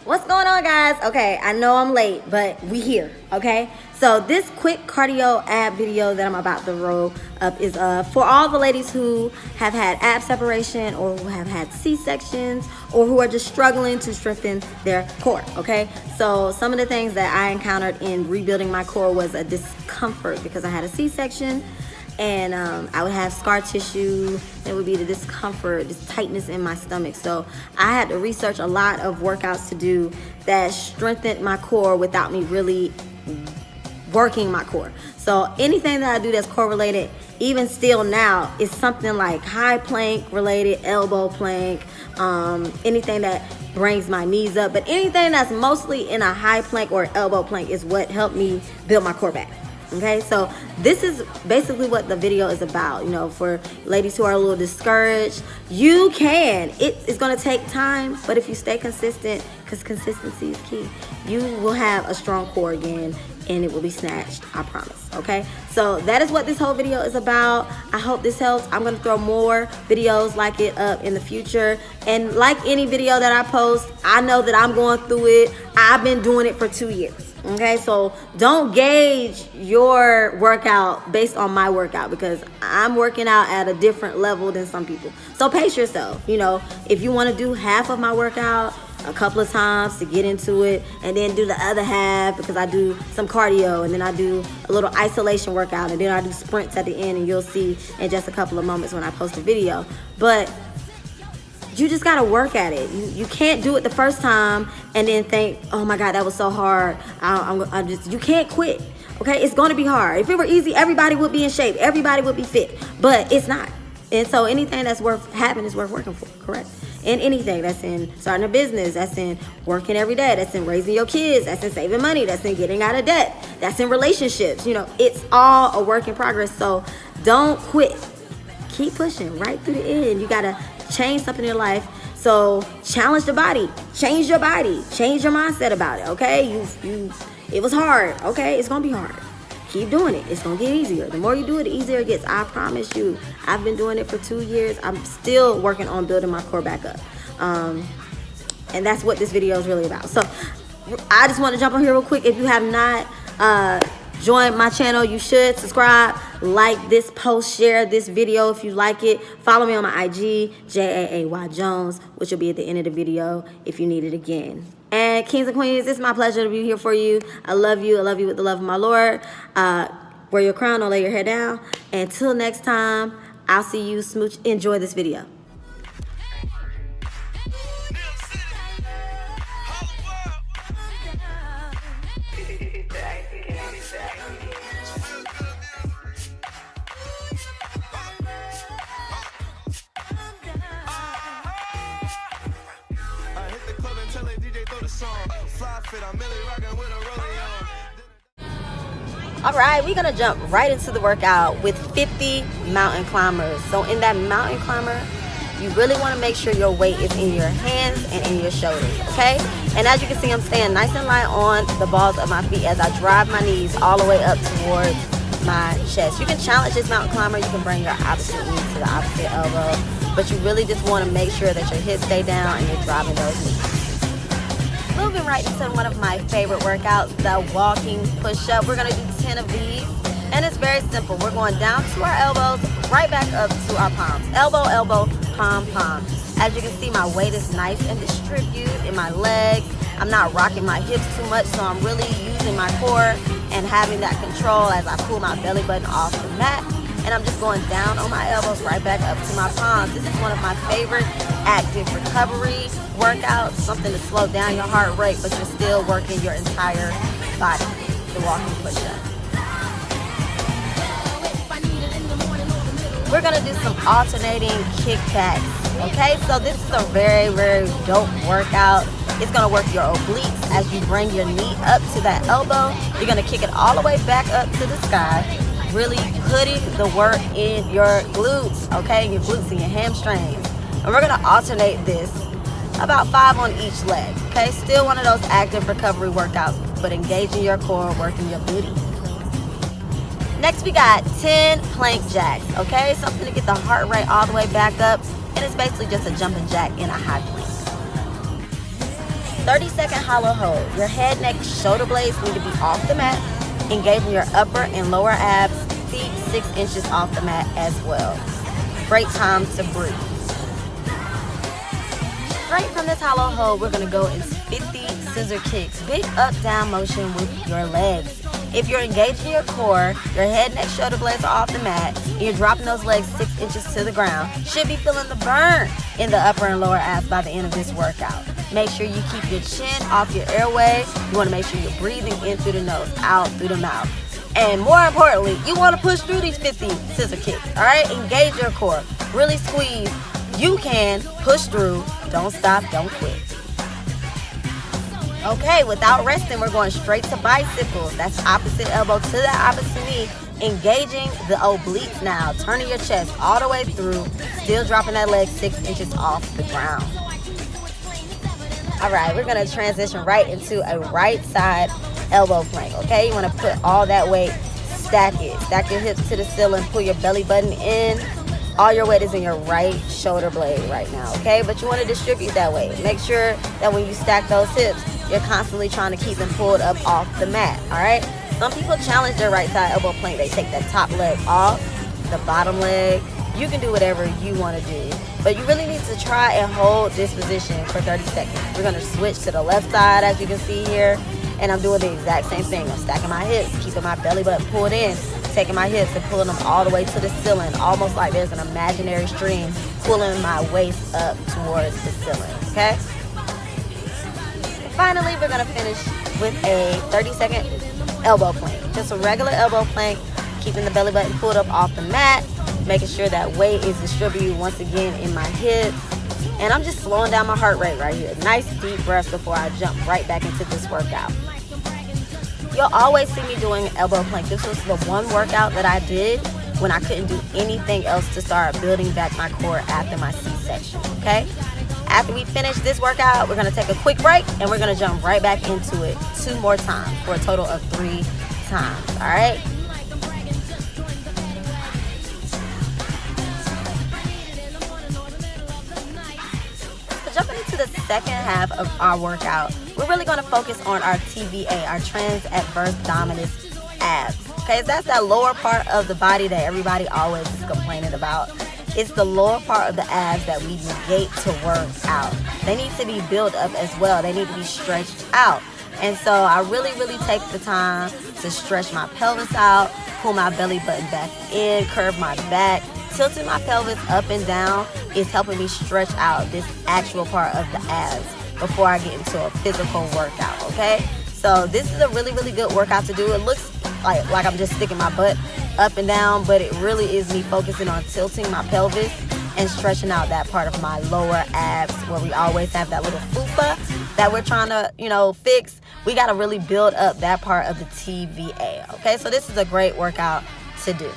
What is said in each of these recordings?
What's going on, guys? Okay, I know I'm late, but we here, okay? So this quick cardio ab video that I'm about to roll up is for all the ladies who have had ab separation or who have had C-sections or who are just struggling to strengthen their core, okay? So some of the things that I encountered in rebuilding my core was a discomfort because I had a C-section, and I would have scar tissue. It would be the discomfort, this tightness in my stomach. So I had to research a lot of workouts to do that strengthened my core without me really working my core. So anything that I do that's core related, even still now, is something like high plank related, elbow plank, anything that brings my knees up. But anything that's mostly in a high plank or elbow plank is what helped me build my core back. Okay, so this is basically what the video is about. You know, for ladies who are a little discouraged, you can. It is going to take time, but if you stay consistent, because consistency is key, you will have a strong core again, and it will be snatched, I promise. Okay, so that is what this whole video is about. I hope this helps. I'm going to throw more videos like it up in the future, and like any video that I post, I know that I'm going through it. I've been doing it for 2 years. Okay, so don't gauge your workout based on my workout, because I'm working out at a different level than some people. So pace yourself. You know, if you want to do half of my workout a couple of times to get into it, and then do the other half because I do some cardio, and then I do a little isolation workout, and then I do sprints at the end, and you'll see in just a couple of moments when I post a video. But you just gotta work at it. You can't do it the first time and then think, oh my God, that was so hard. You can't quit. Okay, it's gonna be hard. If it were easy, everybody would be in shape. Everybody would be fit, but it's not. And so anything that's worth having is worth working for, correct? And anything that's in starting a business, that's in working every day, that's in raising your kids, that's in saving money, that's in getting out of debt, that's in relationships. You know, it's all a work in progress. So don't quit. Keep pushing right through the end. You gotta change something in your life. So challenge the body, change your body, change your mindset about it. Okay, it was hard. Okay, it's gonna be hard. Keep doing it. It's gonna get easier. The more you do it, the easier it gets. I promise you. I've been doing it for 2 years. I'm still working on building my core back up, and that's what this video is really about. So I just want to jump on here real quick. If you have not join my channel, you should subscribe, like this post, share this video if you like it. Follow me on my IG, Jaay Jones, which will be at the end of the video if you need it again. And kings and queens, it's my pleasure to be here for you. I love you. I love you with the love of my Lord. Wear your crown, don't lay your head down. Until next time, I'll see you. Smooch. Enjoy this video. All right, we're gonna jump right into the workout with 50 mountain climbers. So in that mountain climber, you really want to make sure your weight is in your hands and in your shoulders, okay? And as you can see, I'm staying nice and light on the balls of my feet as I drive my knees all the way up towards my chest. You can challenge this mountain climber. You can bring your opposite knee to the opposite elbow, but you really just want to make sure that your hips stay down and you're driving those knees. Moving right into one of my favorite workouts, the walking push-up. We're gonna do 10 of these, and it's very simple. We're going down to our elbows, right back up to our palms. Elbow, elbow, palm, palm. As you can see, my weight is nice and distributed in my legs. I'm not rocking my hips too much, so I'm really using my core and having that control as I pull my belly button off the mat. And I'm just going down on my elbows, right back up to my palms. This is one of my favorite active recovery workouts, something to slow down your heart rate, but you're still working your entire body, the walking push-up. We're gonna do some alternating kickbacks, okay? So this is a very, very dope workout. It's gonna work your obliques as you bring your knee up to that elbow. You're gonna kick it all the way back up to the sky, really putting the work in your glutes, okay? Your glutes and your hamstrings. And we're gonna alternate this about 5 on each leg, okay? Still one of those active recovery workouts, but engaging your core, working your booty. Next, we got 10 plank jacks, okay? Something to get the heart rate all the way back up, and it's basically just a jumping jack in a high plank. 30-second hollow hold. Your head, neck, shoulder blades need to be off the mat, engaging your upper and lower abs, feet 6 inches off the mat as well. Great time to breathe. Straight from this hollow hold, we're going to go into 50 scissor kicks. Big up-down motion with your legs. If you're engaging your core, your head, neck, shoulder blades are off the mat, and you're dropping those legs 6 inches to the ground, should be feeling the burn in the upper and lower abs by the end of this workout. Make sure you keep your chin off your airway. You want to make sure you're breathing in through the nose, out through the mouth. And more importantly, you want to push through these 50 scissor kicks, all right? Engage your core. Really squeeze. You can push through. Don't stop. Don't quit. Okay, without resting, we're going straight to bicycles. That's opposite elbow to the opposite knee. Engaging the obliques now. Turning your chest all the way through. Still dropping that leg 6 inches off the ground. All right, we're going to transition right into a right side elbow plank, okay? You want to put all that weight, stack it. Stack your hips to the ceiling, pull your belly button in. All your weight is in your right shoulder blade right now, okay? But you want to distribute that weight. Make sure that when you stack those hips, you're constantly trying to keep them pulled up off the mat, all right? Some people challenge their right side elbow plank. They take that top leg off, the bottom leg. You can do whatever you want to do. But you really need to try and hold this position for 30 seconds. We're going to switch to the left side, as you can see here. And I'm doing the exact same thing. I'm stacking my hips, keeping my belly button pulled in, taking my hips and pulling them all the way to the ceiling, almost like there's an imaginary stream pulling my waist up towards the ceiling, okay? Finally, we're going to finish with a 30-second elbow plank. Just a regular elbow plank, keeping the belly button pulled up off the mat, making sure that weight is distributed once again in my hips. And I'm just slowing down my heart rate right here. Nice deep breaths before I jump right back into this workout. You'll always see me doing elbow plank. This was the one workout that I did when I couldn't do anything else to start building back my core after my C-section, okay? After we finish this workout, we're going to take a quick break and we're going to jump right back into it 2 more times for a total of 3 times, all right? Jumping into the second half of our workout, we're really going to focus on our TVA, our transverse dominus abs. Okay, that's that lower part of the body that everybody always is complaining about. It's the lower part of the abs that we negate to work out. They need to be built up as well. They need to be stretched out. And so I really take the time to stretch my pelvis out, pull my belly button back in, curve my back. Tilting my pelvis up and down is helping me stretch out this actual part of the abs before I get into a physical workout, okay? So this is a really good workout to do. It looks like I'm just sticking my butt up and down, but it really is me focusing on tilting my pelvis and stretching out that part of my lower abs where we always have that little fupa that we're trying to, fix. We got to really build up that part of the TVA, okay? So this is a great workout to do.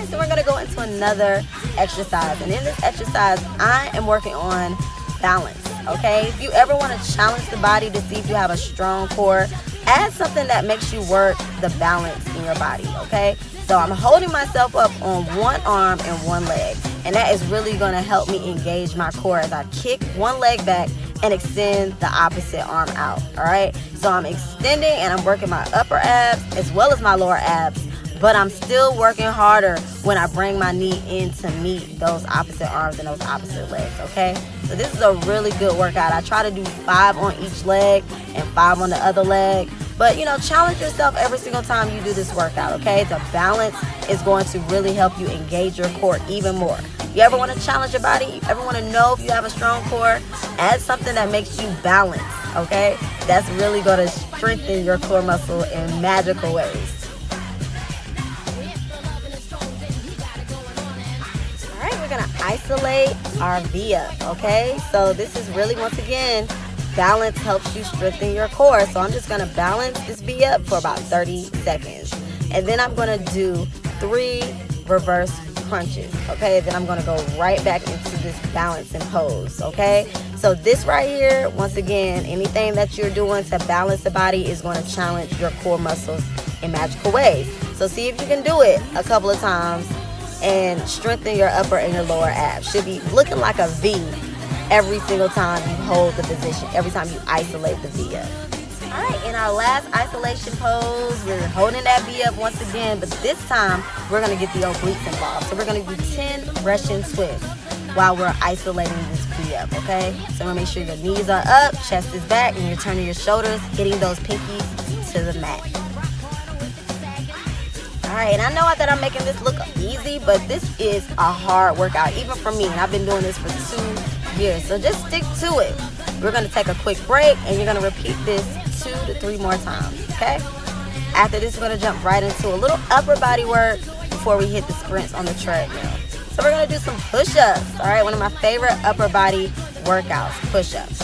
So we're going to go into another exercise. And in this exercise, I am working on balance, okay? If you ever want to challenge the body to see if you have a strong core, add something that makes you work the balance in your body, okay? So I'm holding myself up on one arm and one leg. And that is really going to help me engage my core as I kick one leg back and extend the opposite arm out, all right? So I'm extending and I'm working my upper abs as well as my lower abs. But I'm still working harder when I bring my knee in to meet those opposite arms and those opposite legs, okay? So this is a really good workout. I try to do 5 on each leg and 5 on the other leg. But, challenge yourself every single time you do this workout, okay? The balance is going to really help you engage your core even more. You ever want to challenge your body? You ever want to know if you have a strong core? Add something that makes you balance, okay? That's really going to strengthen your core muscle in magical ways. Going to isolate our V-up, okay? So this is really, once again, balance helps you strengthen your core. So I'm just going to balance this V-up for about 30 seconds. And then I'm going to do 3 reverse crunches, okay? Then I'm going to go right back into this balancing pose, okay? So this right here, once again, anything that you're doing to balance the body is going to challenge your core muscles in magical ways. So see if you can do it a couple of times and strengthen your upper and your lower abs. Should be looking like a V every single time you hold the position, every time you isolate the V up. All right, in our last isolation pose, we're holding that V up once again, but this time we're gonna get the obliques involved. So we're gonna do 10 Russian twists while we're isolating this V up, okay? So we're gonna make sure your knees are up, chest is back, and you're turning your shoulders, hitting those pinkies to the mat. All right, and I know that I'm making this look easy, but this is a hard workout, even for me, and I've been doing this for 2 years, so just stick to it. We're gonna take a quick break, and you're gonna repeat this 2 to 3 more times, okay? After this, we're gonna jump right into a little upper body work before we hit the sprints on the treadmill. So we're gonna do some push-ups, all right? One of my favorite upper body workouts, push-ups.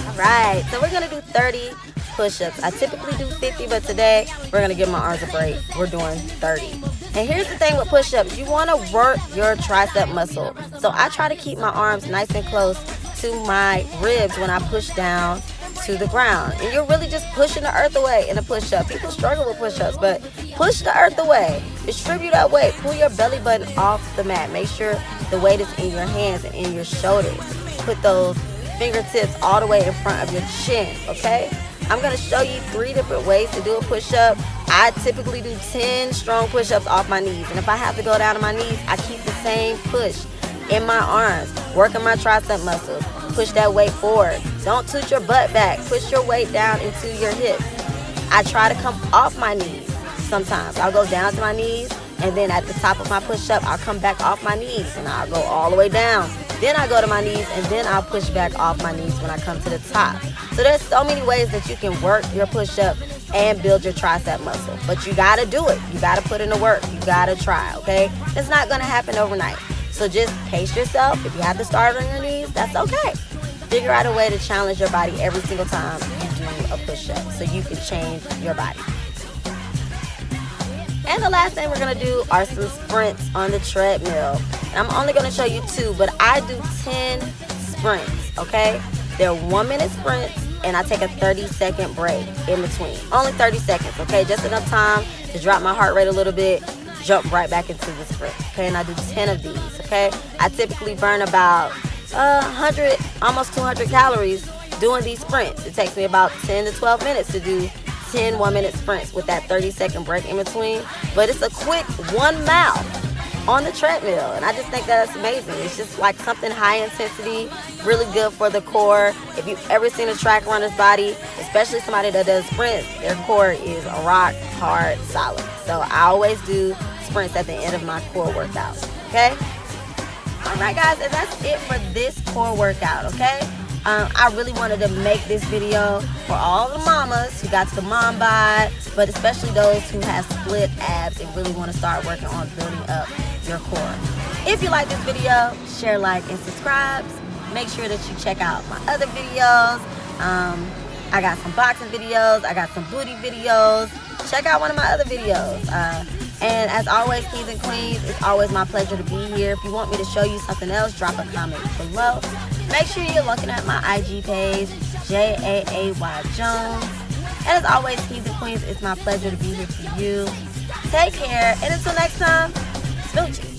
All right, so we're gonna do 30 push-ups. I typically do 50, but today we're gonna give my arms a break. We're doing 30. And here's the thing with push-ups, you wanna work your tricep muscle. So I try to keep my arms nice and close to my ribs when I push down to the ground. And you're really just pushing the earth away in a push-up. People struggle with push-ups, but push the earth away. Distribute that weight. Pull your belly button off the mat. Make sure the weight is in your hands and in your shoulders. Put those fingertips all the way in front of your chin, okay? I'm gonna show you 3 different ways to do a push-up. I typically do 10 strong push-ups off my knees. And if I have to go down to my knees, I keep the same push in my arms, working my tricep muscles. Push that weight forward. Don't toot your butt back. Push your weight down into your hips. I try to come off my knees sometimes. I'll go down to my knees, and then at the top of my push-up, I'll come back off my knees, and I'll go all the way down. Then I go to my knees, and then I'll push back off my knees when I come to the top. So there's so many ways that you can work your push-up and build your tricep muscle. But you gotta do it. You gotta put in the work. You gotta try, okay? It's not gonna happen overnight. So just pace yourself. If you have to start on your knees, that's okay. Figure out a way to challenge your body every single time you do a push-up so you can change your body. And the last thing we're gonna do are some sprints on the treadmill. And I'm only gonna show you 2, but I do 10 sprints, okay? They're 1-minute sprints, and I take a 30-second break in between. Only 30 seconds, okay? Just enough time to drop my heart rate a little bit, jump right back into the sprint, okay? And I do 10 of these, okay? I typically burn about 100, almost 200 calories doing these sprints. It takes me about 10 to 12 minutes to do 10 1-minute sprints with that 30-second break in between. But it's a quick 1 mile on the treadmill, and I just think that's amazing. It's just like something high intensity, really good for the core. If you've ever seen a track runner's body, especially somebody that does sprints, their core is rock hard solid. So I always do sprints at the end of my core workout, okay? All right, guys, and that's it for this core workout, okay? I really wanted to make this video for all the mamas who got the mom bod, but especially those who have split abs and really want to start working on building up your core. If you like this video, share, like, and subscribe. Make sure that you check out my other videos. I got some boxing videos. I got some booty videos. Check out one of my other videos. And as always, kings and queens, it's always my pleasure to be here. If you want me to show you something else, drop a comment below. Make sure you're looking at my IG page, Jaay Jones. And as always, kings and queens, it's my pleasure to be here for you. Take care, and until next time, smooches.